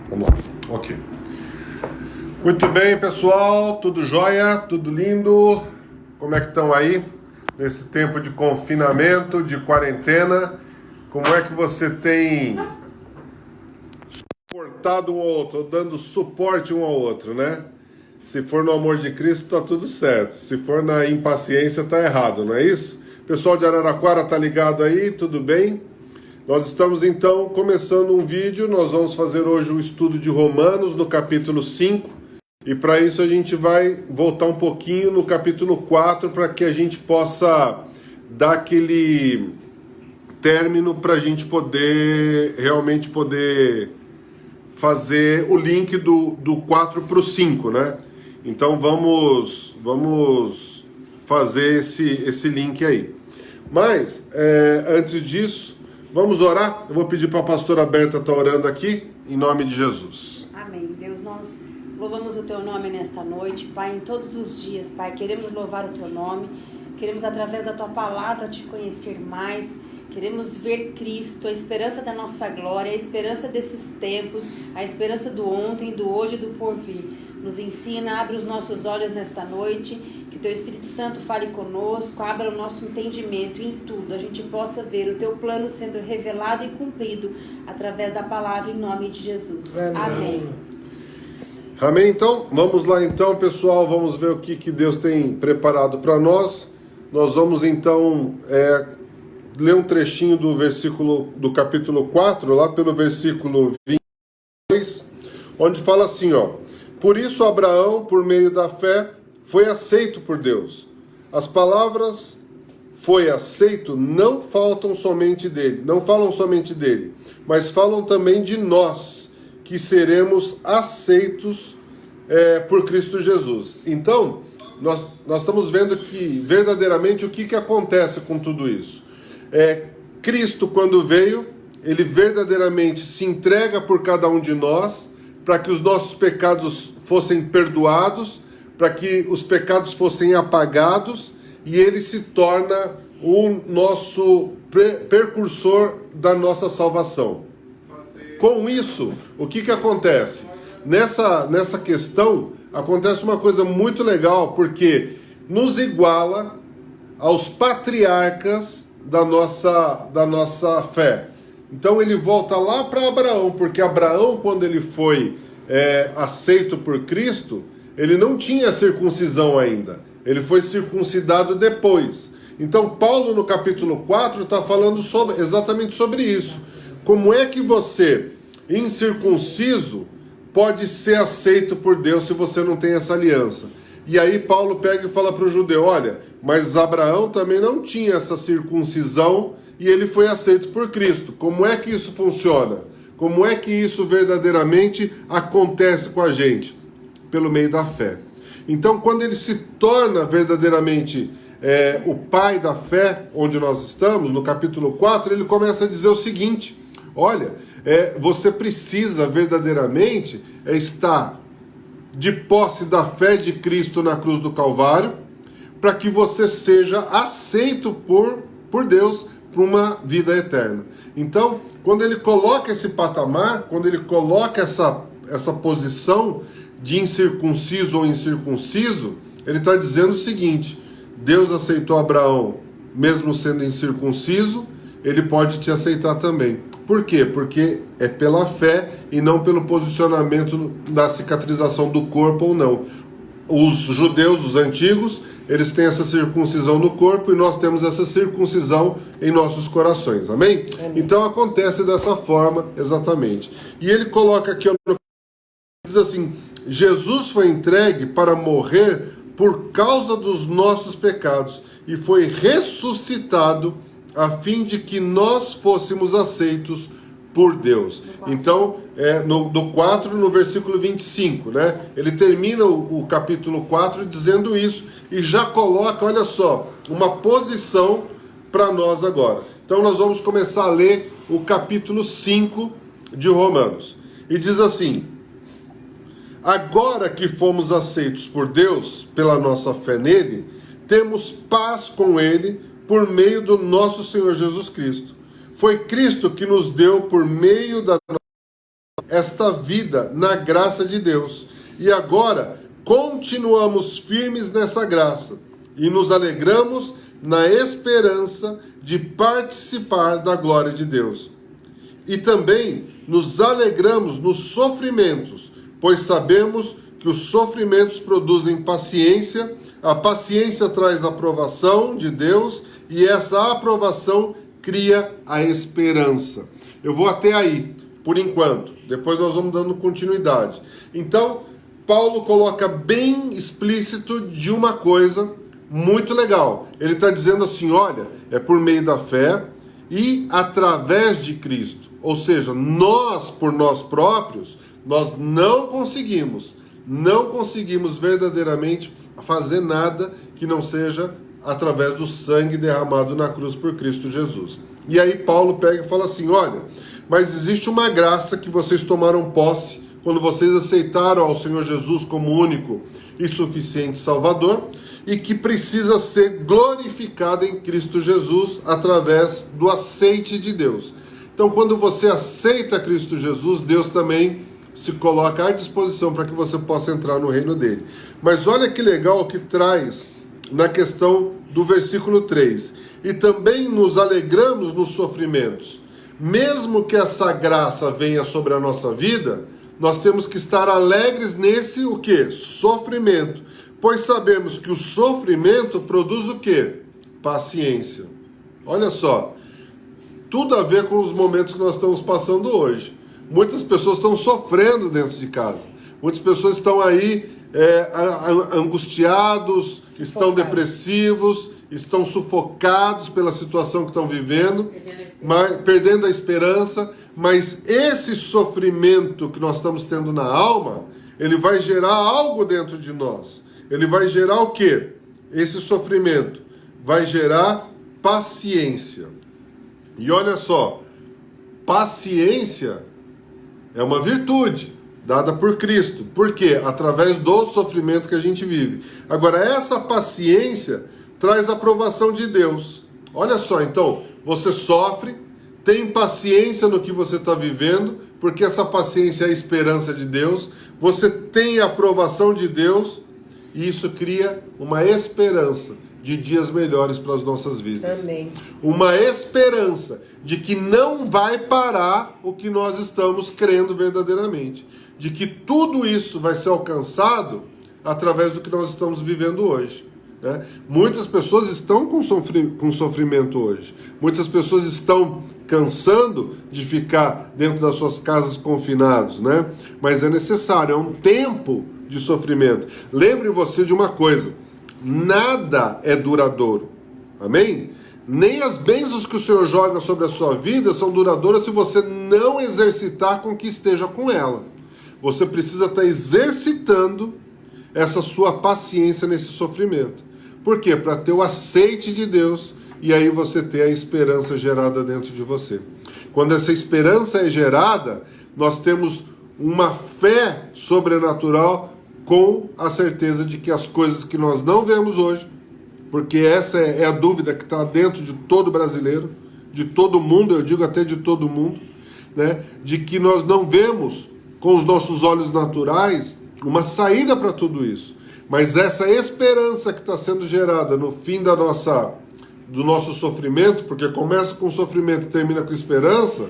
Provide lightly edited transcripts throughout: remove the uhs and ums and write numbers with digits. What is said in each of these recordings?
Vamos lá. Ok. Muito bem, pessoal. Tudo jóia? Tudo lindo? Como é que estão aí? Nesse tempo de confinamento, de quarentena, como é que você tem suportado um ao outro, dando suporte um ao outro, né? Se for no amor de Cristo, tá tudo certo. Se for na impaciência, tá errado, não é isso? Pessoal de Araraquara, tá ligado aí? Tudo bem? Nós estamos então começando um vídeo. Nós vamos fazer hoje o estudo de Romanos no capítulo 5. E para isso a gente vai voltar um pouquinho no capítulo 4 para que a gente possa dar aquele término para a gente realmente poder fazer o link do 4 para o 5, né? Então vamos fazer esse link aí. Mas, antes disso, vamos orar? Eu vou pedir para a pastora Berta estar orando aqui, em nome de Jesus. Amém. Deus, nós louvamos o Teu nome nesta noite, Pai, em todos os dias, Pai, queremos louvar o Teu nome, queremos através da Tua palavra Te conhecer mais, queremos ver Cristo, a esperança da nossa glória, a esperança desses tempos, a esperança do ontem, do hoje e do porvir. Nos ensina, abre os nossos olhos nesta noite, que Teu Espírito Santo fale conosco, abra o nosso entendimento em tudo, a gente possa ver o Teu plano sendo revelado e cumprido através da palavra em nome de Jesus. Amém. Amém? Então, vamos lá então, pessoal, vamos ver o que Deus tem preparado para nós. Nós vamos então ler um trechinho do capítulo 4, lá pelo versículo 22, onde fala assim, ó: por isso Abraão, por meio da fé, foi aceito por Deus. As palavras foi aceito não falam somente dele, mas falam também de nós, que seremos aceitos por Cristo Jesus. Então, nós estamos vendo que verdadeiramente o que acontece com tudo isso. Cristo, quando veio, ele verdadeiramente se entrega por cada um de nós, para que os nossos pecados fossem perdoados, para que os pecados fossem apagados, e ele se torna o nosso precursor da nossa salvação. Com isso, o que acontece? Nessa questão, acontece uma coisa muito legal, porque nos iguala aos patriarcas da nossa fé. Então ele volta lá para Abraão, porque Abraão, quando ele foi aceito por Cristo, ele não tinha circuncisão ainda. Ele foi circuncidado depois. Então Paulo, no capítulo 4, está falando exatamente sobre isso. Como é que você, incircunciso, pode ser aceito por Deus se você não tem essa aliança? E aí Paulo pega e fala para o judeu, olha, mas Abraão também não tinha essa circuncisão e ele foi aceito por Cristo. Como é que isso funciona? Como é que isso verdadeiramente acontece com a gente? Pelo meio da fé. Então, quando ele se torna verdadeiramente o pai da fé, onde nós estamos, no capítulo 4, ele começa a dizer o seguinte: olha, você precisa verdadeiramente estar de posse da fé de Cristo na cruz do Calvário, para que você seja aceito por Deus para uma vida eterna. Então, quando ele coloca esse patamar, quando ele coloca essa posição de incircunciso ou incircunciso, ele está dizendo o seguinte: Deus aceitou Abraão mesmo sendo incircunciso, ele pode te aceitar também. Por quê? Porque é pela fé e não pelo posicionamento da cicatrização do corpo ou não. Os judeus, os antigos, eles têm essa circuncisão no corpo e nós temos essa circuncisão em nossos corações. Amém? Amém. Então acontece dessa forma, exatamente. E ele coloca aqui, diz assim: Jesus foi entregue para morrer por causa dos nossos pecados e foi ressuscitado a fim de que nós fôssemos aceitos por Deus. Então, do 4, no versículo 25, né? Ele termina o capítulo 4 dizendo isso e já coloca, olha só, uma posição para nós agora. Então nós vamos começar a ler o capítulo 5 de Romanos. E diz assim: agora que fomos aceitos por Deus pela nossa fé nele, temos paz com ele por meio do nosso Senhor Jesus Cristo. Foi Cristo que nos deu, por meio da esta vida na graça de Deus. E agora continuamos firmes nessa graça e nos alegramos na esperança de participar da glória de Deus. E também nos alegramos nos sofrimentos, pois sabemos que os sofrimentos produzem paciência, a paciência traz a aprovação de Deus e essa aprovação cria a esperança. Eu vou até aí, por enquanto, depois nós vamos dando continuidade. Então, Paulo coloca bem explícito de uma coisa muito legal. Ele está dizendo assim, olha, é por meio da fé e através de Cristo. Ou seja, nós, por nós próprios, nós não conseguimos verdadeiramente fazer nada que não seja através do sangue derramado na cruz por Cristo Jesus. E aí Paulo pega e fala assim, olha, mas existe uma graça que vocês tomaram posse quando vocês aceitaram ao Senhor Jesus como único e suficiente Salvador, e que precisa ser glorificada em Cristo Jesus através do aceite de Deus. Então, quando você aceita Cristo Jesus, Deus também se coloca à disposição para que você possa entrar no reino dele. Mas olha que legal o que traz na questão do versículo 3. E também nos alegramos nos sofrimentos. Mesmo que essa graça venha sobre a nossa vida, nós temos que estar alegres nesse o quê? Sofrimento. Pois sabemos que o sofrimento produz o quê? Paciência. Olha só, tudo a ver com os momentos que nós estamos passando hoje. Muitas pessoas estão sofrendo dentro de casa. Muitas pessoas estão aí angustiados, estão depressivos, estão sufocados pela situação que estão vivendo, perdendo a esperança. Mas esse sofrimento que nós estamos tendo na alma, ele vai gerar algo dentro de nós. Ele vai gerar o quê? Esse sofrimento vai gerar paciência. E olha só, paciência é uma virtude dada por Cristo. Por quê? Através do sofrimento que a gente vive. Agora, essa paciência traz a aprovação de Deus. Olha só, então, você sofre, tem paciência no que você está vivendo, porque essa paciência é a esperança de Deus. Você tem a aprovação de Deus, e isso cria uma esperança de dias melhores para as nossas vidas. Amém. Uma esperança de que não vai parar o que nós estamos crendo verdadeiramente. De que tudo isso vai ser alcançado através do que nós estamos vivendo hoje. Né? Muitas pessoas estão com sofrimento hoje. Muitas pessoas estão cansando de ficar dentro das suas casas confinados, né? Mas é necessário, é um tempo de sofrimento. Lembre você de uma coisa: nada é duradouro. Amém? Nem as bênçãos que o Senhor joga sobre a sua vida são duradouras se você não exercitar com que esteja com ela. Você precisa estar exercitando essa sua paciência nesse sofrimento. Por quê? Para ter o aceite de Deus e aí você ter a esperança gerada dentro de você. Quando essa esperança é gerada, nós temos uma fé sobrenatural com a certeza de que as coisas que nós não vemos hoje, porque essa é a dúvida que está dentro de todo brasileiro, de todo mundo, eu digo até de todo mundo, né? De que nós não vemos com os nossos olhos naturais uma saída para tudo isso. Mas essa esperança que está sendo gerada no fim do nosso sofrimento, porque começa com sofrimento e termina com esperança,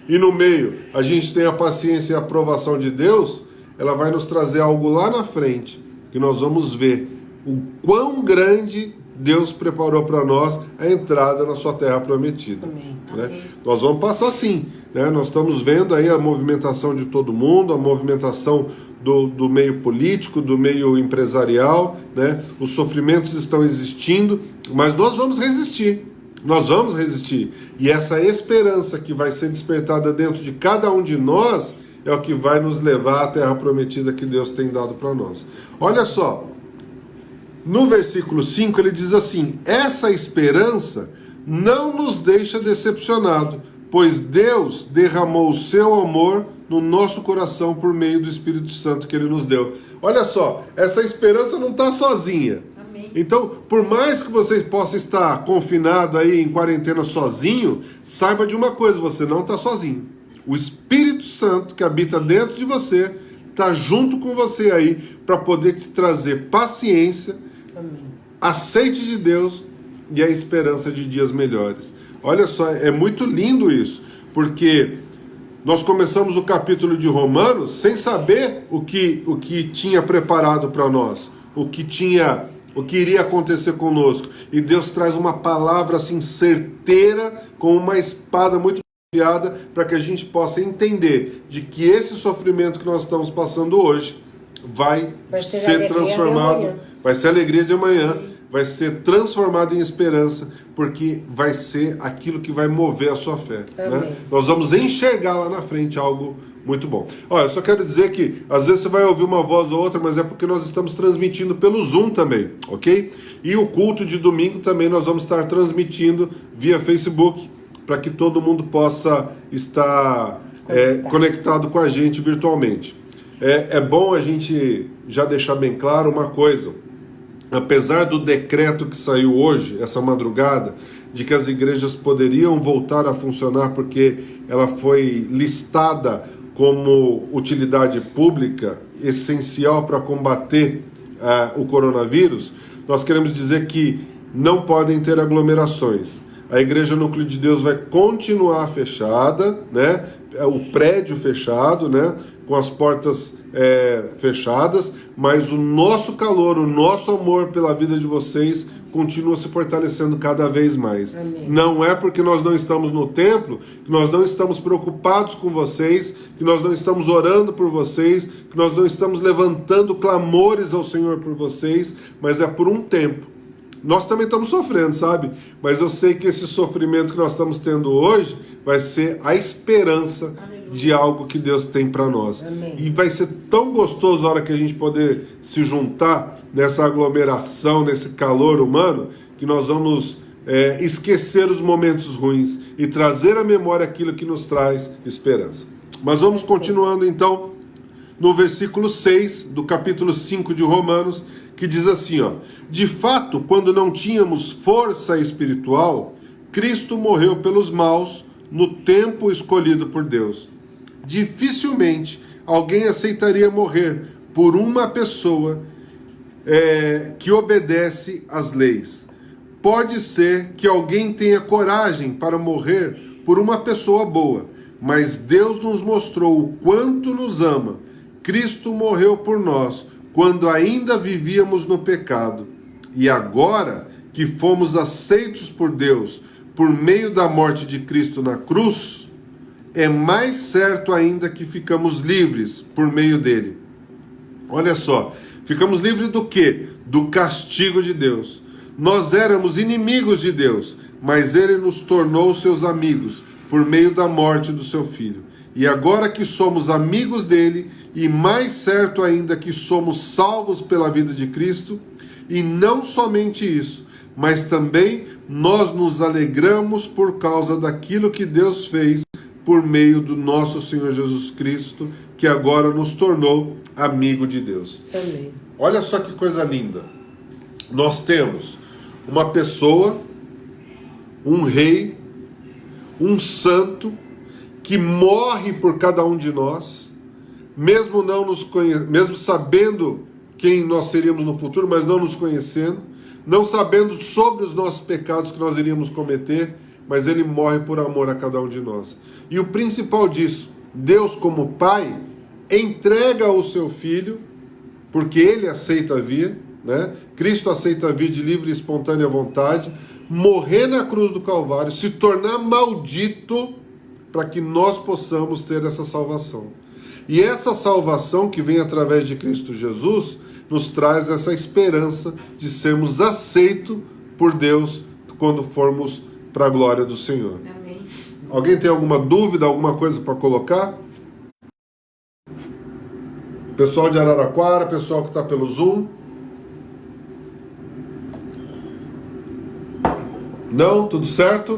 e no meio a gente tem a paciência e a aprovação de Deus, ela vai nos trazer algo lá na frente, que nós vamos ver o quão grande Deus preparou para nós a entrada na sua terra prometida. Né? Nós vamos passar sim, né? Nós estamos vendo aí a movimentação de todo mundo, a movimentação do meio político, do meio empresarial, né? Os sofrimentos estão existindo, mas nós vamos resistir. Nós vamos resistir. E essa esperança que vai ser despertada dentro de cada um de nós é o que vai nos levar à terra prometida que Deus tem dado para nós. Olha só, no versículo 5 ele diz assim: essa esperança não nos deixa decepcionado, pois Deus derramou o seu amor no nosso coração por meio do Espírito Santo que Ele nos deu. Olha só, essa esperança não está sozinha. Amém. Então, por mais que você possa estar confinado aí em quarentena sozinho, saiba de uma coisa: você não está sozinho. O Espírito Santo que habita dentro de você está junto com você aí para poder te trazer paciência, aceite de Deus e a esperança de dias melhores. Olha só, é muito lindo isso, porque nós começamos o capítulo de Romanos sem saber o que tinha preparado para nós, o que iria acontecer conosco. E Deus traz uma palavra assim certeira, com uma espada muito afiada, para que a gente possa entender de que esse sofrimento que nós estamos passando hoje vai ser transformado, vai ser alegria de amanhã, vai ser transformado em esperança, porque vai ser aquilo que vai mover a sua fé. Né? Nós vamos enxergar lá na frente algo muito bom. Olha, eu só quero dizer que às vezes você vai ouvir uma voz ou outra, mas é porque nós estamos transmitindo pelo Zoom também, ok? E o culto de domingo também nós vamos estar transmitindo via Facebook, para que todo mundo possa estar conectado com a gente virtualmente. É bom a gente já deixar bem claro uma coisa. Apesar do decreto que saiu hoje, essa madrugada, de que as igrejas poderiam voltar a funcionar porque ela foi listada como utilidade pública essencial para combater o coronavírus, nós queremos dizer que não podem ter aglomerações. A Igreja Núcleo de Deus vai continuar fechada, né? O prédio fechado, né? Com as portas fechadas, mas o nosso calor, o nosso amor pela vida de vocês continua se fortalecendo cada vez mais. Amém. Não é porque nós não estamos no templo, que nós não estamos preocupados com vocês, que nós não estamos orando por vocês, que nós não estamos levantando clamores ao Senhor por vocês, mas é por um tempo. Nós também estamos sofrendo, sabe? Mas eu sei que esse sofrimento que nós estamos tendo hoje vai ser a esperança de algo que Deus tem para nós. Amém. E vai ser tão gostoso a hora que a gente poder se juntar nessa aglomeração, nesse calor humano, que nós vamos esquecer os momentos ruins e trazer à memória aquilo que nos traz esperança. Mas vamos continuando então no versículo 6 do capítulo 5 de Romanos, que diz assim, ó: de fato, quando não tínhamos força espiritual, Cristo morreu pelos maus no tempo escolhido por Deus. Dificilmente alguém aceitaria morrer por uma pessoa que obedece às leis. Pode ser que alguém tenha coragem para morrer por uma pessoa boa, mas Deus nos mostrou o quanto nos ama. Cristo morreu por nós quando ainda vivíamos no pecado. E agora que fomos aceitos por Deus por meio da morte de Cristo na cruz, é mais certo ainda que ficamos livres por meio dele. Olha só, ficamos livres do quê? Do castigo de Deus. Nós éramos inimigos de Deus, mas ele nos tornou seus amigos por meio da morte do seu filho. E agora que somos amigos dele, e mais certo ainda que somos salvos pela vida de Cristo, e não somente isso, mas também nós nos alegramos por causa daquilo que Deus fez por meio do nosso Senhor Jesus Cristo, que agora nos tornou amigo de Deus. Amém. Olha só que coisa linda. Nós temos uma pessoa, um rei, um santo, que morre por cada um de nós, mesmo mesmo sabendo quem nós seríamos no futuro, mas não nos conhecendo, não sabendo sobre os nossos pecados que nós iríamos cometer, mas ele morre por amor a cada um de nós. E o principal disso, Deus como Pai entrega o seu Filho, porque ele aceita vir, né? Cristo aceita vir de livre e espontânea vontade, morrer na cruz do Calvário, se tornar maldito, para que nós possamos ter essa salvação. E essa salvação que vem através de Cristo Jesus nos traz essa esperança de sermos aceitos por Deus quando formos para a glória do Senhor. Amém. Alguém tem alguma dúvida, alguma coisa para colocar? Pessoal de Araraquara, pessoal que está pelo Zoom? Não? Tudo certo?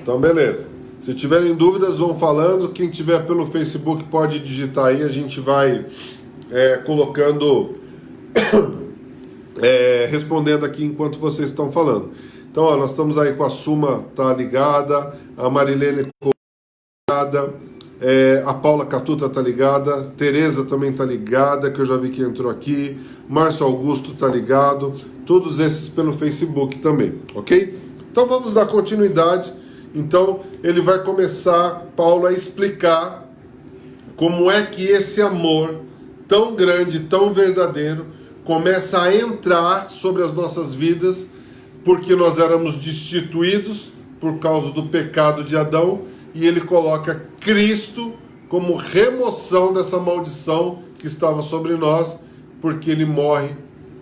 Então, beleza. Se tiverem dúvidas, vão falando. Quem tiver pelo Facebook pode digitar aí. A gente vai colocando, respondendo aqui enquanto vocês estão falando. Então, ó, nós estamos aí com a Suma, tá ligada. a Marilene ligada, a Paula Catuta tá ligada, Tereza também tá ligada, que eu já vi que entrou aqui, Márcio Augusto tá ligado, todos esses pelo Facebook também, ok? Então vamos dar continuidade. Então ele vai começar, Paulo, a explicar como é que esse amor tão grande, tão verdadeiro, começa a entrar sobre as nossas vidas, porque nós éramos destituídos por causa do pecado de Adão, e ele coloca Cristo como remoção dessa maldição que estava sobre nós, porque ele morre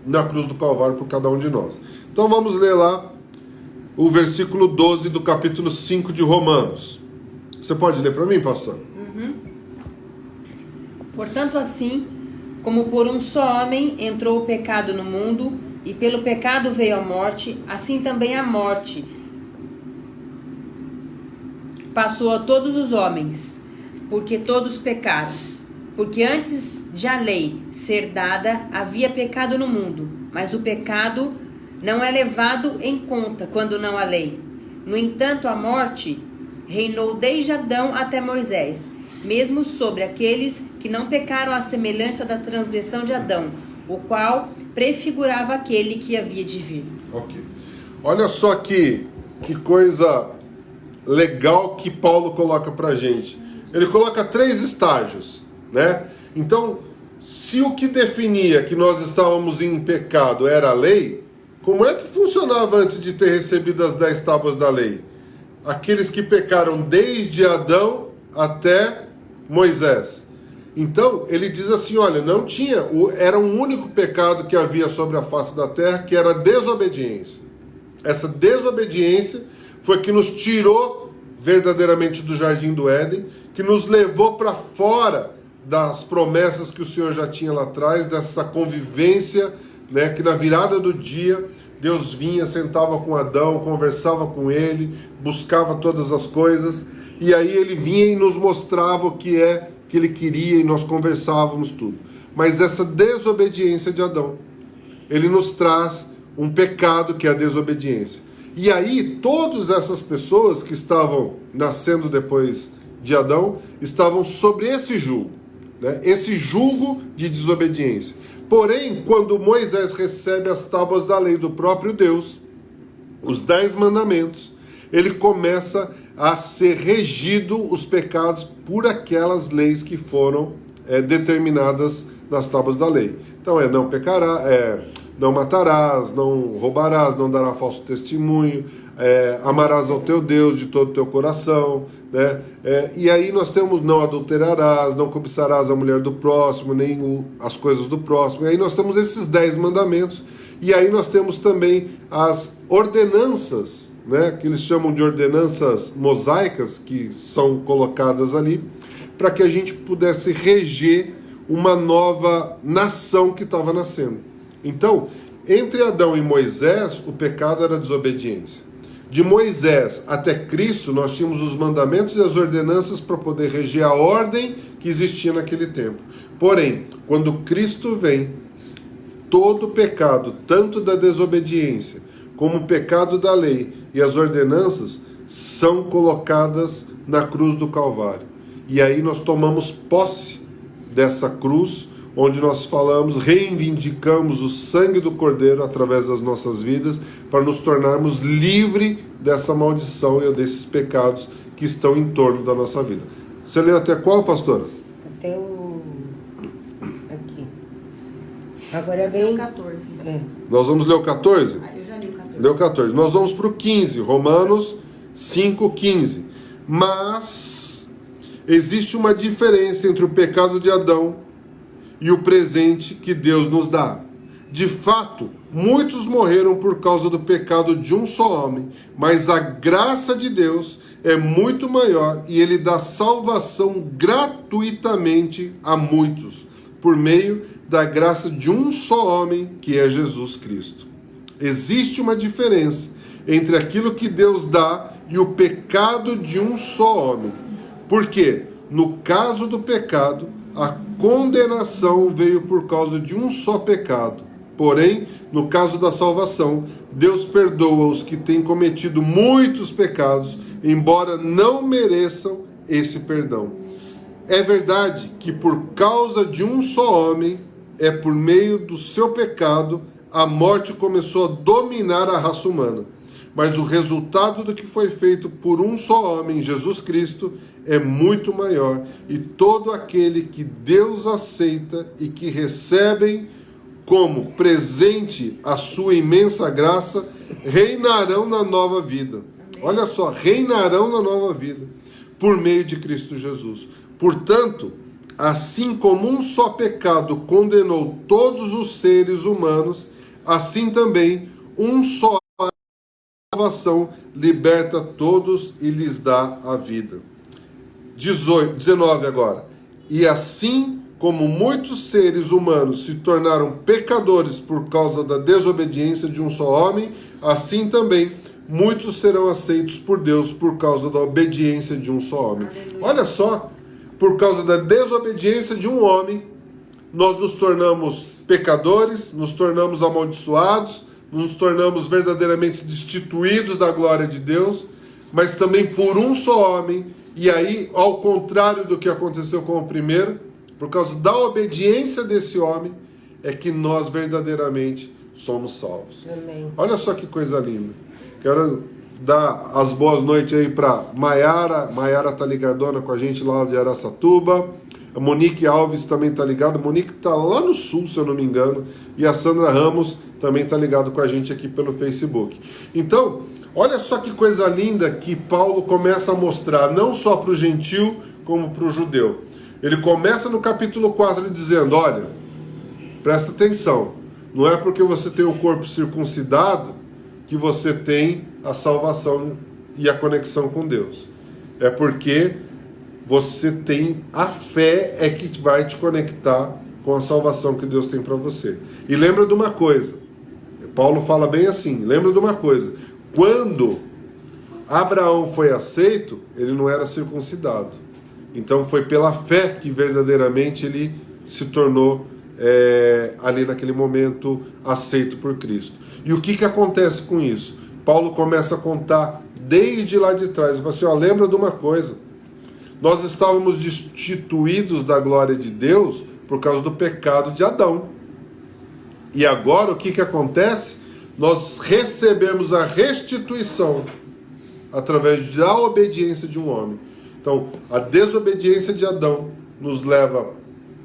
na cruz do Calvário por cada um de nós. Então vamos ler lá o versículo 12 do capítulo 5 de Romanos. Você pode ler para mim, pastor? Portanto, assim, como por um só homem entrou o pecado no mundo, e pelo pecado veio a morte, assim também a morte passou a todos os homens, porque todos pecaram. Porque antes de a lei ser dada, havia pecado no mundo, mas o pecado não é levado em conta quando não há lei. No entanto, a morte reinou desde Adão até Moisés, mesmo sobre aqueles que não pecaram à semelhança da transgressão de Adão, o qual prefigurava aquele que havia de vir. Ok. Olha só que coisa legal que Paulo coloca pra gente. Ele coloca 3 estágios, né? Então, se o que definia que nós estávamos em pecado era a lei, como é que funcionava antes de ter recebido as 10 tábuas da lei? Aqueles que pecaram desde Adão até Moisés. Então, ele diz assim, olha, não tinha, era um único pecado que havia sobre a face da terra, que era a desobediência. Essa desobediência foi que nos tirou verdadeiramente do jardim do Éden, que nos levou para fora das promessas que o Senhor já tinha lá atrás, dessa convivência, né, que na virada do dia, Deus vinha, sentava com Adão, conversava com ele, buscava todas as coisas, e aí ele vinha e nos mostrava o que ele queria, e nós conversávamos tudo. Mas essa desobediência de Adão, ele nos traz um pecado que é a desobediência. E aí todas essas pessoas que estavam nascendo depois de Adão estavam sobre esse jugo, né? Esse jugo de desobediência. Porém, quando Moisés recebe as tábuas da lei do próprio Deus, os 10 mandamentos, ele começa a ser regido os pecados por aquelas leis que foram determinadas nas tábuas da lei. Então não pecará, não matarás, não roubarás, não dará falso testemunho, amarás ao teu Deus de todo o teu coração, né? E aí nós temos não adulterarás, não cobiçarás a mulher do próximo, nem as coisas do próximo. E aí nós temos esses 10 mandamentos, e aí nós temos também as ordenanças, né, que eles chamam de ordenanças mosaicas, que são colocadas ali, para que a gente pudesse reger uma nova nação que estava nascendo. Então, entre Adão e Moisés, o pecado era a desobediência. De Moisés até Cristo, nós tínhamos os mandamentos e as ordenanças para poder reger a ordem que existia naquele tempo. Porém, quando Cristo vem, todo pecado, tanto da desobediência, como o pecado da lei e as ordenanças, são colocadas na cruz do Calvário. E aí nós tomamos posse dessa cruz, onde nós falamos, reivindicamos o sangue do Cordeiro através das nossas vidas, para nos tornarmos livres dessa maldição e desses pecados que estão em torno da nossa vida. Você leu até qual, pastora? Até o... aqui. Agora vem... o 14. Nós vamos ler o 14? Eu já li o 14. Leu o 14. Nós vamos para o 15, Romanos 5:15. Mas existe uma diferença entre o pecado de Adão e o presente que Deus nos dá. De fato, muitos morreram por causa do pecado de um só homem, mas a graça de Deus é muito maior e ele dá salvação gratuitamente a muitos, por meio da graça de um só homem, que é Jesus Cristo. Existe uma diferença entre aquilo que Deus dá e o pecado de um só homem. Porque, no caso do pecado, a condenação veio por causa de um só pecado. Porém, no caso da salvação, Deus perdoa os que têm cometido muitos pecados, embora não mereçam esse perdão. É verdade que por causa de um só homem, por meio do seu pecado, a morte começou a dominar a raça humana. Mas o resultado do que foi feito por um só homem, Jesus Cristo, é muito maior. E todo aquele que Deus aceita e que recebem como presente a sua imensa graça, reinarão na nova vida. Olha só, reinarão na nova vida, por meio de Cristo Jesus. Portanto, assim como um só pecado condenou todos os seres humanos, assim também um só salvação liberta todos e lhes dá a vida. 19 agora. E assim como muitos seres humanos se tornaram pecadores por causa da desobediência de um só homem, assim também muitos serão aceitos por Deus por causa da obediência de um só homem. Aleluia. Olha só, por causa da desobediência de um homem, nós nos tornamos pecadores, nos tornamos amaldiçoados, nos tornamos verdadeiramente destituídos da glória de Deus, mas também por um só homem, e aí, ao contrário do que aconteceu com o primeiro, por causa da obediência desse homem, é que nós verdadeiramente somos salvos. Amém. Olha só que coisa linda. Quero dar as boas noites aí para Maiara. Maiara tá ligadona com a gente lá de Araçatuba. A Monique Alves também tá ligada. A Monique tá lá no sul, se eu não me engano. E a Sandra Ramos também tá ligado com a gente aqui pelo Facebook. Então, olha só que coisa linda que Paulo começa a mostrar, não só para o gentil, como para o judeu. Ele começa no capítulo 4 dizendo, olha, presta atenção, não é porque você tem o corpo circuncidado que você tem a salvação e a conexão com Deus. É porque você tem a fé é que vai te conectar com a salvação que Deus tem para você. E lembra de uma coisa, Paulo fala bem assim, lembra de uma coisa, quando Abraão foi aceito, ele não era circuncidado. Então foi pela fé que verdadeiramente ele se tornou ali naquele momento aceito por Cristo. E o que acontece com isso? Paulo começa a contar desde lá de trás. Ele fala assim, ó, lembra de uma coisa, nós estávamos destituídos da glória de Deus por causa do pecado de Adão. E agora o que acontece? Nós recebemos a restituição através da obediência de um homem. Então, a desobediência de Adão nos leva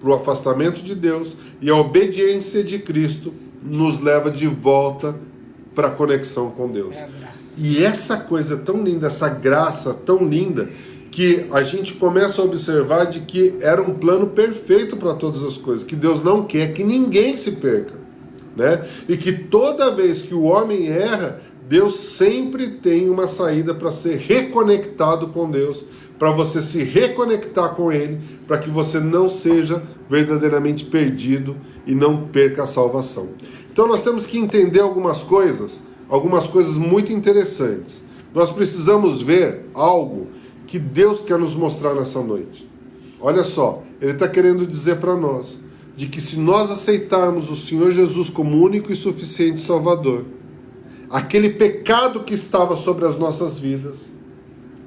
para o afastamento de Deus e a obediência de Cristo nos leva de volta para a conexão com Deus. E essa coisa tão linda, essa graça tão linda, que a gente começa a observar de que era um plano perfeito para todas as coisas, que Deus não quer que ninguém se perca, né? E que toda vez que o homem erra, Deus sempre tem uma saída para ser reconectado com Deus, para você se reconectar com Ele, para que você não seja verdadeiramente perdido e não perca a salvação. Então nós temos que entender algumas coisas muito interessantes. Nós precisamos ver algo que Deus quer nos mostrar nessa noite. Olha só, Ele está querendo dizer para nós, de que se nós aceitarmos o Senhor Jesus como único e suficiente Salvador, aquele pecado que estava sobre as nossas vidas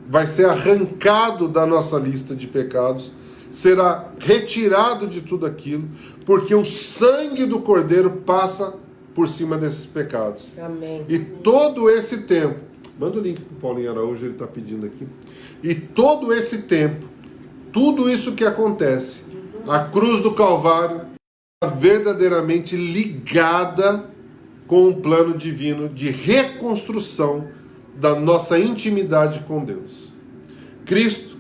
vai ser arrancado da nossa lista de pecados, será retirado de tudo aquilo, porque o sangue do Cordeiro passa por cima desses pecados. Amém. E todo esse tempo, manda o link para o Paulinho Araújo, ele está pedindo aqui, e todo esse tempo, tudo isso que acontece, a cruz do Calvário está verdadeiramente ligada com um plano divino de reconstrução da nossa intimidade com Deus. Cristo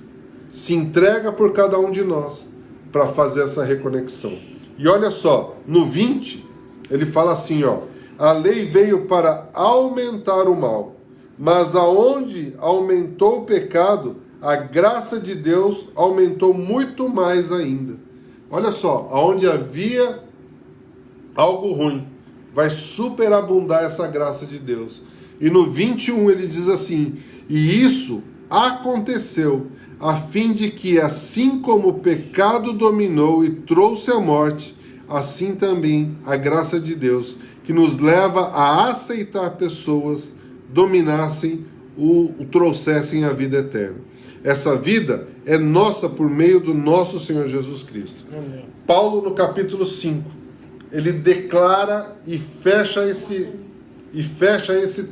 se entrega por cada um de nós para fazer essa reconexão. E olha só, no 20, ele fala assim, ó, a lei veio para aumentar o mal, mas aonde aumentou o pecado, a graça de Deus aumentou muito mais ainda. Olha só, aonde havia algo ruim, vai superabundar essa graça de Deus. E no 21 ele diz assim, e isso aconteceu a fim de que, assim como o pecado dominou e trouxe a morte, assim também a graça de Deus, que nos leva a aceitar pessoas, dominassem o trouxessem à vida eterna. Essa vida é nossa por meio do nosso Senhor Jesus Cristo. Amém. Paulo, no capítulo 5, ele declara e fecha esse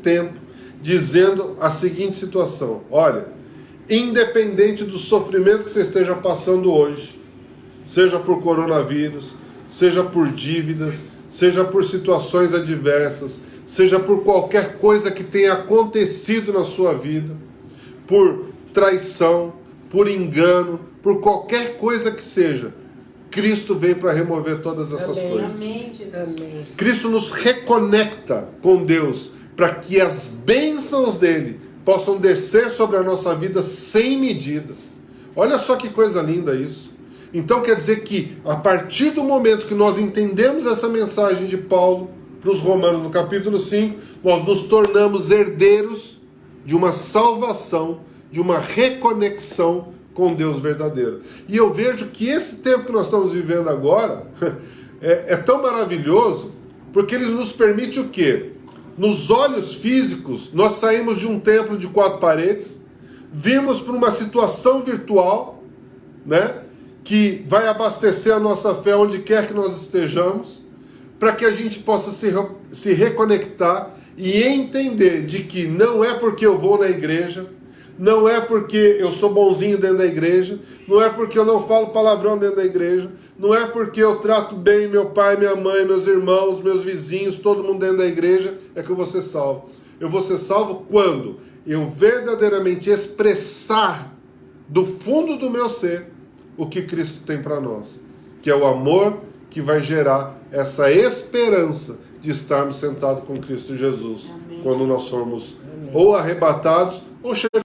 tempo, dizendo a seguinte situação: olha, independente do sofrimento que você esteja passando hoje, seja por coronavírus, seja por dívidas, seja por situações adversas, seja por qualquer coisa que tenha acontecido na sua vida, por traição, por engano, por qualquer coisa que seja, Cristo veio para remover todas essas coisas. Amém, Jesus. Amém. Cristo nos reconecta com Deus para que as bênçãos dele possam descer sobre a nossa vida sem medida. Olha só que coisa linda isso. Então quer dizer que a partir do momento que nós entendemos essa mensagem de Paulo para os Romanos no capítulo 5, nós nos tornamos herdeiros de uma salvação, de uma reconexão com Deus verdadeiro. E eu vejo que esse tempo que nós estamos vivendo agora é tão maravilhoso, porque ele nos permite o quê? Nos olhos físicos, nós saímos de um templo de 4 paredes, vimos para uma situação virtual, né, que vai abastecer a nossa fé onde quer que nós estejamos, para que a gente possa se reconectar e entender de que não é porque eu vou na igreja, não é porque eu sou bonzinho dentro da igreja, não é porque eu não falo palavrão dentro da igreja, não é porque eu trato bem meu pai, minha mãe, meus irmãos, meus vizinhos, todo mundo dentro da igreja, é que eu vou ser salvo. Eu vou ser salvo quando eu verdadeiramente expressar do fundo do meu ser o que Cristo tem para nós, que é o amor que vai gerar essa esperança de estarmos sentados com Cristo Jesus. Amém. Quando nós formos ou arrebatados ou chegarmos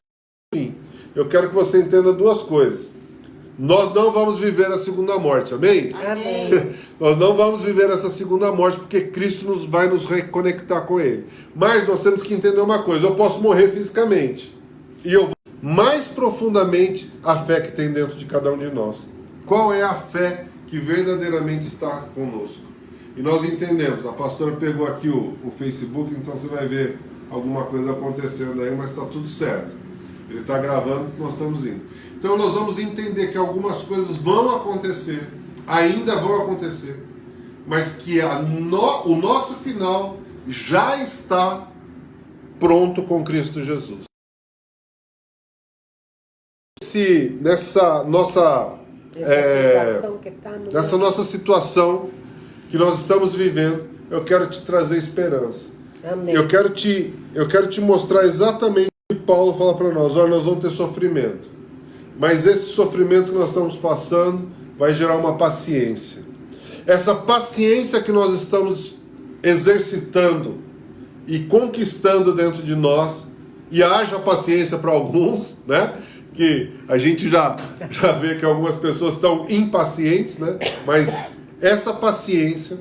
ao fim. Eu quero que você entenda duas coisas. Nós não vamos viver a segunda morte, amém? Amém. Nós não vamos viver essa segunda morte porque Cristo vai nos reconectar com Ele. Mas nós temos que entender uma coisa: eu posso morrer fisicamente e eu vou mais profundamente a fé que tem dentro de cada um de nós. Qual é a fé que verdadeiramente está conosco? E nós entendemos, a pastora pegou aqui o Facebook, então você vai ver alguma coisa acontecendo aí, mas está tudo certo. Ele está gravando, nós estamos indo. Então nós vamos entender que algumas coisas vão acontecer, ainda vão acontecer, mas que o nosso final já está pronto com Cristo Jesus. Nessa nossa situação que nós estamos vivendo, eu quero te trazer esperança. Amém. Eu quero te mostrar exatamente o que Paulo fala para nós. Olha, nós vamos ter sofrimento, mas esse sofrimento que nós estamos passando vai gerar uma paciência. Essa paciência que nós estamos exercitando e conquistando dentro de nós, e haja paciência para alguns, né? Que a gente já vê que algumas pessoas estão impacientes, né? Mas essa paciência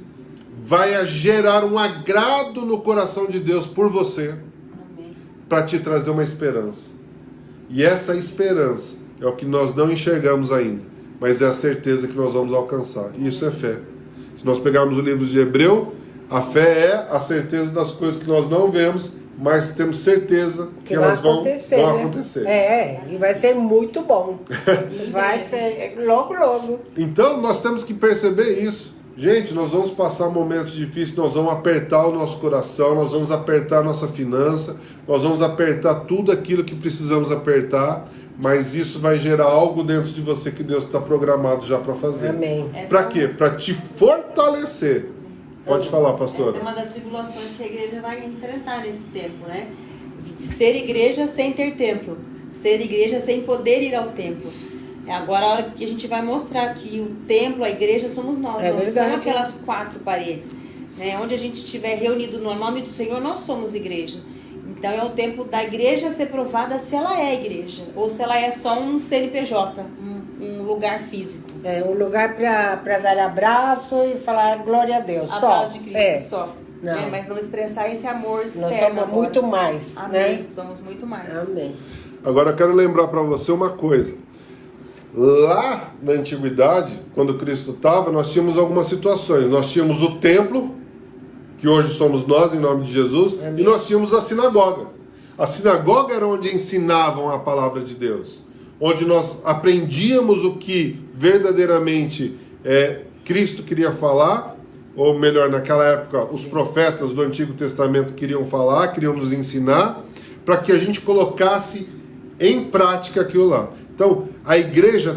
vai gerar um agrado no coração de Deus por você, para te trazer uma esperança. E essa esperança é o que nós não enxergamos ainda, mas é a certeza que nós vamos alcançar. E isso é fé. Se nós pegarmos o livro de Hebreu, a fé é a certeza das coisas que nós não vemos, mas temos certeza que elas vão acontecer. E vai ser muito bom. Vai ser logo, logo. Então nós temos que perceber isso. Gente, nós vamos passar momentos difíceis, nós vamos apertar o nosso coração, nós vamos apertar a nossa finança, nós vamos apertar tudo aquilo que precisamos apertar, mas isso vai gerar algo dentro de você que Deus está programado já para fazer. Amém. Para quê? Para te fortalecer. Pode falar, pastora. Essa é uma das tribulações que a igreja vai enfrentar nesse tempo, né? Ser igreja sem ter templo. Ser igreja sem poder ir ao templo. É agora a hora que a gente vai mostrar que o templo, a igreja, somos nós. É nós verdade. somos aquelas 4 paredes. Né? Onde a gente estiver reunido no nome do Senhor, nós somos igreja. Então é o tempo da igreja ser provada se ela é igreja. Ou se ela é só um CNPJ, um lugar físico. É um lugar para dar abraço e falar glória a Deus. Abraço de Cristo só. Não. Mas não expressar esse amor externo. Nós somos agora. muito mais. Amém. Né? Somos muito mais. Amém. Agora eu quero lembrar para você uma coisa. Lá na antiguidade, quando Cristo estava, nós tínhamos algumas situações. Nós tínhamos o templo, que hoje somos nós, em nome de Jesus, Amém. e nós tínhamos a sinagoga. A sinagoga era onde ensinavam a palavra de Deus, onde nós aprendíamos o que verdadeiramente Cristo queria falar, ou melhor, naquela época, os profetas do Antigo Testamento queriam falar, queriam nos ensinar, para que a gente colocasse em prática aquilo lá. Então, a igreja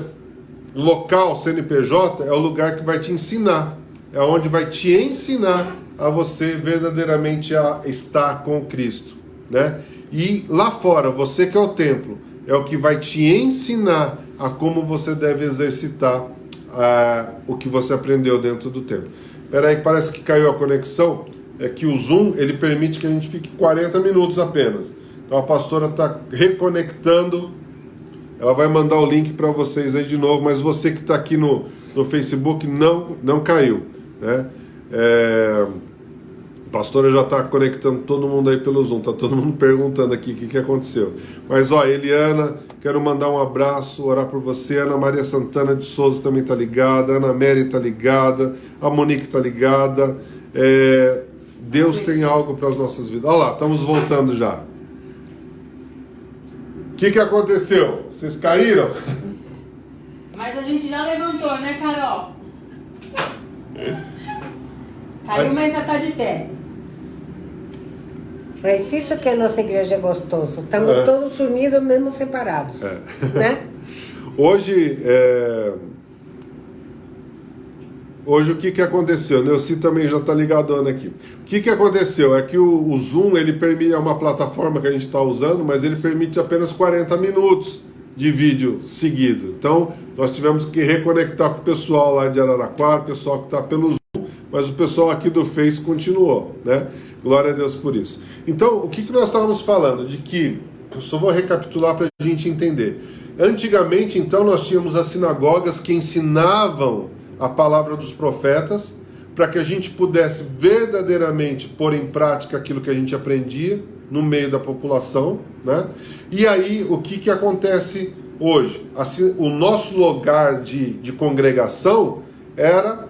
local, CNPJ, é o lugar que vai te ensinar, é onde vai te ensinar a você verdadeiramente a estar com Cristo, né? E lá fora, você que é o templo, é o que vai te ensinar a como você deve exercitar o que você aprendeu dentro do templo. Espera aí, parece que caiu a conexão. É que o Zoom, ele permite que a gente fique 40 minutos apenas. Então a pastora está reconectando. Ela vai mandar o link para vocês aí de novo, mas você que está aqui no Facebook não caiu, né? A pastora já está conectando todo mundo aí pelo Zoom, está todo mundo perguntando aqui o que aconteceu. Mas ó, Eliana, quero mandar um abraço, orar por você. Ana Maria Santana de Souza também está ligada, Ana Mary está ligada, a Monique está ligada. Deus tem algo para as nossas vidas. Olha lá, estamos voltando já. O que aconteceu? Vocês caíram? Mas a gente já levantou, né, Carol? Caiu, mas já está de pé. Mas isso que a nossa igreja é gostoso. Estamos todos unidos, mesmo separados. Né? Hoje o que aconteceu? Neuci também já está ligadona aqui. O que aconteceu? É que o Zoom, ele permite, é uma plataforma que a gente está usando, mas ele permite apenas 40 minutos de vídeo seguido. Então, nós tivemos que reconectar com o pessoal lá de Araraquara, o pessoal que está pelo Zoom, mas o pessoal aqui do Face continuou, né? Glória a Deus por isso. Então, o que nós estávamos falando? De que, eu só vou recapitular para a gente entender. Antigamente, então, nós tínhamos as sinagogas que ensinavam a palavra dos profetas, para que a gente pudesse verdadeiramente pôr em prática aquilo que a gente aprendia no meio da população, né? E aí, o que acontece hoje? Assim, o nosso lugar de congregação era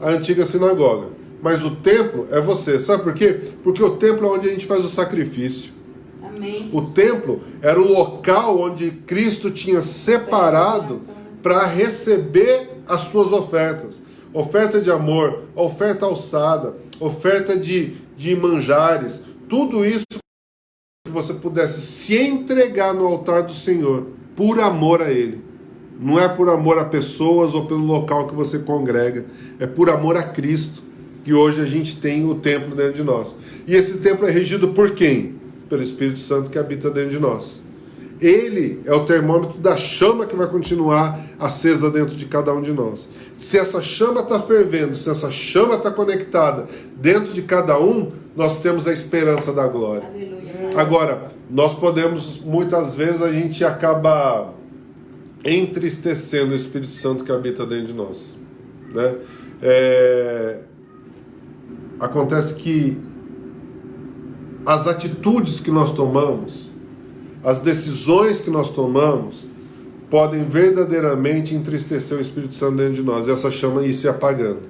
a antiga sinagoga. Mas o templo é você. Sabe por quê? Porque o templo é onde a gente faz o sacrifício. Amém. O templo era o local onde Cristo tinha separado para receber as tuas ofertas. Oferta de amor, oferta alçada, oferta de manjares. Tudo isso que você pudesse se entregar no altar do Senhor por amor a Ele. Não é por amor a pessoas ou pelo local que você congrega. É por amor a Cristo que hoje a gente tem o templo dentro de nós. E esse templo é regido por quem? Pelo Espírito Santo que habita dentro de nós. Ele é o termômetro da chama que vai continuar acesa dentro de cada um de nós. Se essa chama está fervendo, se essa chama está conectada dentro de cada um, nós temos a esperança da glória. Aleluia. Agora, nós podemos, muitas vezes a gente acaba entristecendo o Espírito Santo que habita dentro de nós, né? Acontece que as atitudes que nós tomamos, as decisões que nós tomamos, podem verdadeiramente entristecer o Espírito Santo dentro de nós, e essa chama ir se apagando.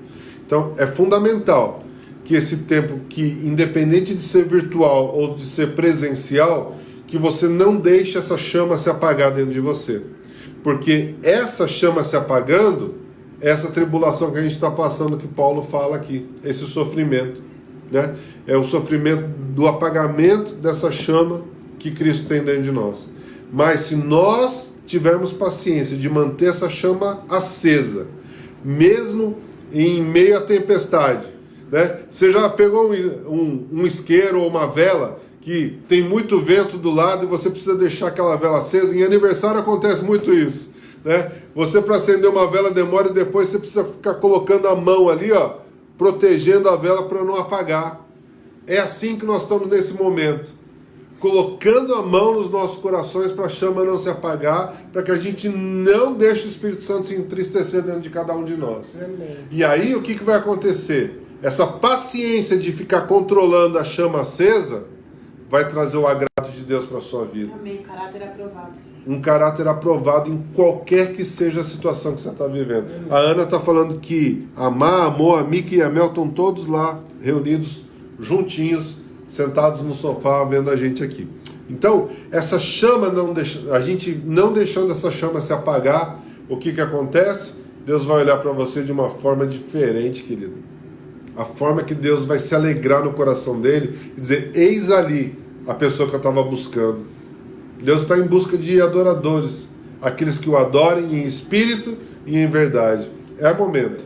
Então, é fundamental que esse tempo, que independente de ser virtual ou de ser presencial, que você não deixe essa chama se apagar dentro de você. Porque essa chama se apagando, essa tribulação que a gente está passando, que Paulo fala aqui, esse sofrimento, né? É o sofrimento do apagamento dessa chama que Cristo tem dentro de nós. Mas se nós tivermos paciência de manter essa chama acesa, mesmo em meio à tempestade, né? Você já pegou um isqueiro ou uma vela que tem muito vento do lado e você precisa deixar aquela vela acesa? Em aniversário acontece muito isso, né? Você, para acender uma vela, demora, e depois você precisa ficar colocando a mão ali, ó, protegendo a vela para não apagar. É assim que nós estamos nesse momento, colocando a mão nos nossos corações para a chama não se apagar, para que a gente não deixe o Espírito Santo se entristecer dentro de cada um de nós. Amém. E aí o que vai acontecer? Essa paciência de ficar controlando a chama acesa vai trazer o agrado de Deus para a sua vida. Amém. Caráter aprovado. Um caráter aprovado em qualquer que seja a situação que você está vivendo. A Ana está falando que a Má, a Amor, a Miki e a Mel estão todos lá reunidos, juntinhos, sentados no sofá vendo a gente aqui. Então, essa chama, a gente não deixando essa chama se apagar, o que acontece? Deus vai olhar para você de uma forma diferente, querido. A forma que Deus vai se alegrar no coração dele e dizer, eis ali a pessoa que eu estava buscando. Deus está em busca de adoradores, aqueles que o adorem em espírito e em verdade. É momento.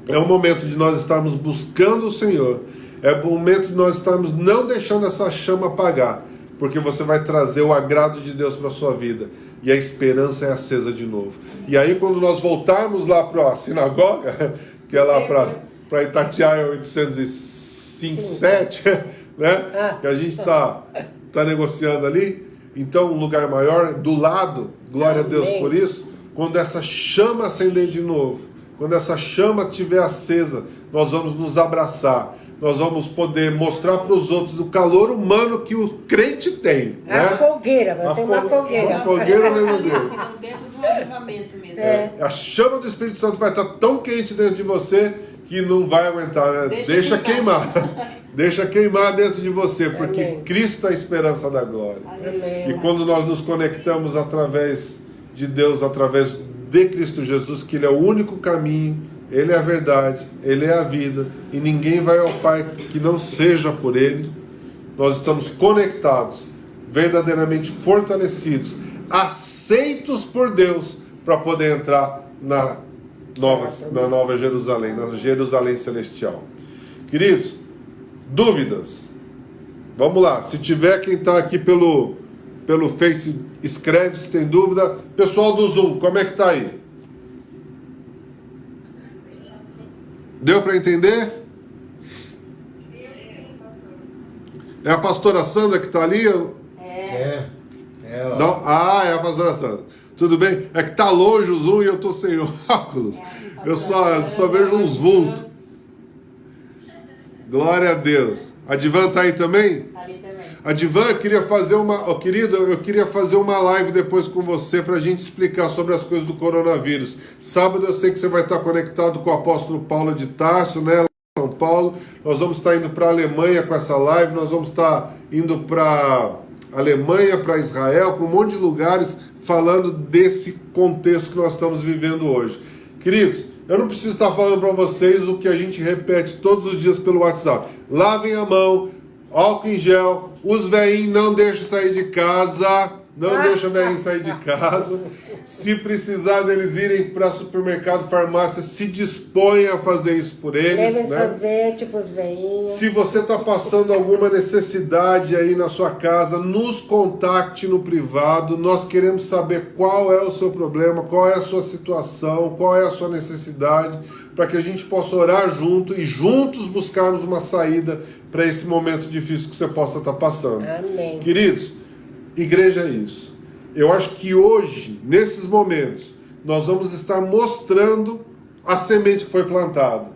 É o momento de nós estarmos buscando o Senhor. É o momento de nós estarmos não deixando essa chama apagar, porque você vai trazer o agrado de Deus para a sua vida. E a esperança é acesa de novo. E aí quando nós voltarmos lá para a sinagoga, que é lá para Itatiaia 805-7, né? Que a gente está negociando ali. Então um lugar maior, do lado, glória a Deus por isso. Quando essa chama acender de novo, quando essa chama estiver acesa, nós vamos nos abraçar. Nós vamos poder mostrar para os outros o calor humano que o crente tem. A fogueira, vai ser uma fogueira. Uma fogueira, meu Deus. Dentro de um avivamento mesmo. A chama do Espírito Santo vai estar tão quente dentro de você que não vai aguentar, né? Deixa queimar. Deixa queimar dentro de você, porque Amém. Cristo é a esperança da glória. Amém. E quando nós nos conectamos através de Deus, através de Cristo Jesus, que Ele é o único caminho, Ele é a verdade, Ele é a vida, e ninguém vai ao Pai que não seja por Ele. Nós estamos conectados, verdadeiramente fortalecidos, aceitos por Deus, para poder entrar na Nova Jerusalém, na Jerusalém Celestial. Queridos, dúvidas? Vamos lá, se tiver quem está aqui pelo Face, escreve se tem dúvida. Pessoal do Zoom, como é que está aí? Deu para entender? É a pastora Sandra que está ali? É. Não? Ah, é a pastora Sandra. Tudo bem? É que tá longe o Zoom e eu tô sem óculos. Eu só vejo uns vultos. Glória a Deus. A Divan tá aí também? Tá ali também. A Divan queria fazer querido, eu queria fazer uma live depois com você pra gente explicar sobre as coisas do coronavírus. Sábado eu sei que você vai estar conectado com o apóstolo Paulo de Tarso, né? Lá em São Paulo. Nós vamos estar indo para a Alemanha com essa live. Nós vamos estar indo para Alemanha, para Israel, para um monte de lugares, falando desse contexto que nós estamos vivendo hoje. Queridos, eu não preciso estar falando para vocês o que a gente repete todos os dias pelo WhatsApp. Lavem a mão, álcool em gel, os velhinhos não deixam sair de casa, não deixam o velhinho sair de casa. Se precisar deles irem para supermercado, farmácia, se dispõem a fazer isso por eles. Levem né? sorvete pros velhinhos. Se você está passando alguma necessidade aí na sua casa, nos contacte no privado. Nós queremos saber qual é o seu problema, qual é a sua situação, qual é a sua necessidade, para que a gente possa orar junto e juntos buscarmos uma saída para esse momento difícil que você possa estar passando. Amém. Queridos, igreja é isso. Eu acho que hoje, nesses momentos, nós vamos estar mostrando a semente que foi plantada.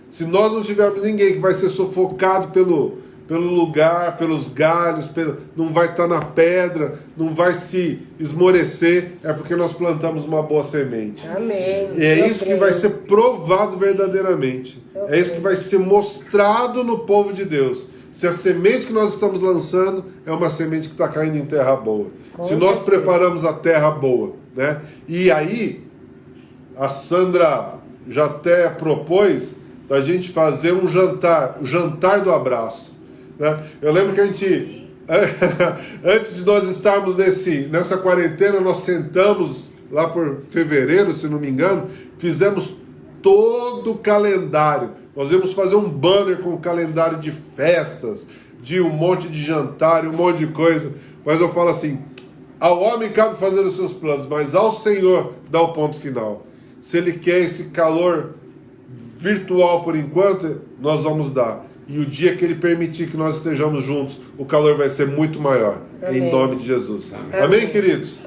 Se nós não tivermos ninguém que vai ser sufocado pelo lugar, pelos galhos, não vai estar na pedra, não vai se esmorecer, é porque nós plantamos uma boa semente. Amém. E é isso que vai ser provado verdadeiramente. É isso que vai ser mostrado no povo de Deus. Se a semente que nós estamos lançando é uma semente que está caindo em terra boa. Se nós preparamos a terra boa, né? E aí, a Sandra já até propôs da gente fazer um jantar, o jantar do abraço, né? Eu lembro que a gente, antes de nós estarmos nessa quarentena, nós sentamos lá por fevereiro, se não me engano, fizemos todo o calendário. Nós íamos fazer um banner com um calendário de festas, de um monte de jantar, um monte de coisa. Mas eu falo assim, ao homem cabe fazer os seus planos, mas ao Senhor dá o ponto final. Se Ele quer esse calor virtual por enquanto, nós vamos dar. E o dia que Ele permitir que nós estejamos juntos, o calor vai ser muito maior. Amém. Em nome de Jesus. Amém, queridos?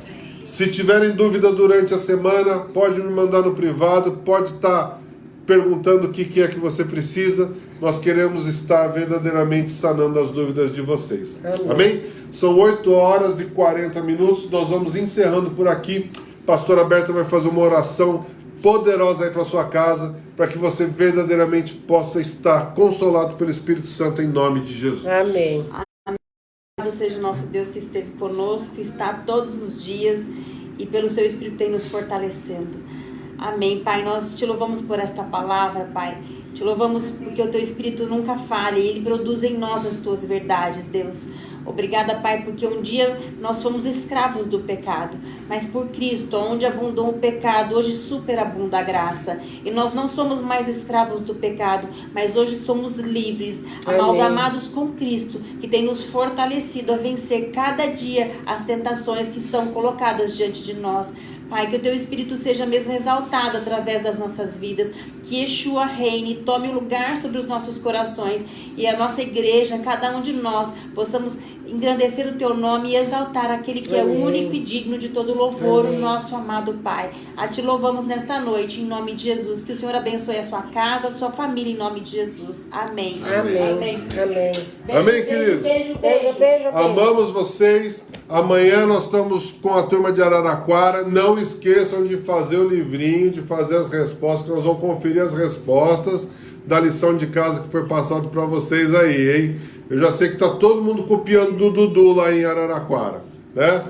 Se tiverem dúvida durante a semana, pode me mandar no privado, pode estar perguntando o que é que você precisa. Nós queremos estar verdadeiramente sanando as dúvidas de vocês. Amém? São 8h40. Nós vamos encerrando por aqui. Pastora Berta vai fazer uma oração poderosa aí para sua casa, para que você verdadeiramente possa estar consolado pelo Espírito Santo em nome de Jesus. Amém. Louvado seja o nosso Deus que esteve conosco, está todos os dias e pelo seu Espírito tem nos fortalecendo. Amém, Pai. Nós te louvamos por esta palavra, Pai. Te louvamos porque o teu Espírito nunca falha e ele produz em nós as tuas verdades, Deus. Obrigada, Pai, porque um dia nós fomos escravos do pecado, mas por Cristo, onde abundou o pecado, hoje superabunda a graça. E nós não somos mais escravos do pecado, mas hoje somos livres, amalgamados com Cristo, que tem nos fortalecido a vencer cada dia as tentações que são colocadas diante de nós. Pai, que o teu Espírito seja mesmo exaltado através das nossas vidas, que Yeshua reine, tome o lugar sobre os nossos corações e a nossa igreja, cada um de nós, possamos engrandecer o teu nome e exaltar aquele que é o único e digno de todo louvor, o nosso amado Pai. A te louvamos nesta noite, em nome de Jesus. Que o Senhor abençoe a sua casa, a sua família, em nome de Jesus. Amém. Amém. Amém. Beijo, Amém, queridos. Beijo. Amamos vocês. Amanhã nós estamos com a turma de Araraquara. Não esqueçam de fazer o livrinho, de fazer as respostas, que nós vamos conferir as respostas da lição de casa que foi passado para vocês aí, hein? Eu já sei que está todo mundo copiando do Dudu lá em Araraquara, né?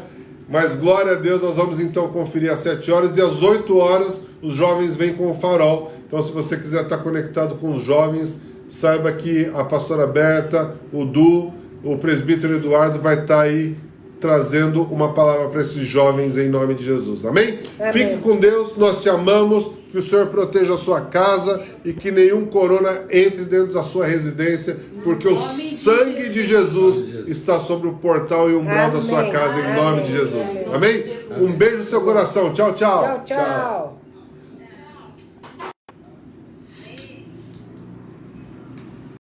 Mas glória a Deus, nós vamos então conferir às 7 horas e às 8 horas os jovens vêm com o farol. Então se você quiser estar conectado com os jovens, saiba que a pastora Berta, o Du, o presbítero Eduardo vai estar aí trazendo uma palavra para esses jovens em nome de Jesus. Amém? Amém. Fique com Deus, nós te amamos, que o Senhor proteja a sua casa e que nenhum corona entre dentro da sua residência, porque o sangue de Jesus está sobre o portal e o umbral da sua casa em nome de Jesus. Amém? Um beijo no seu coração. Tchau, tchau. Tchau.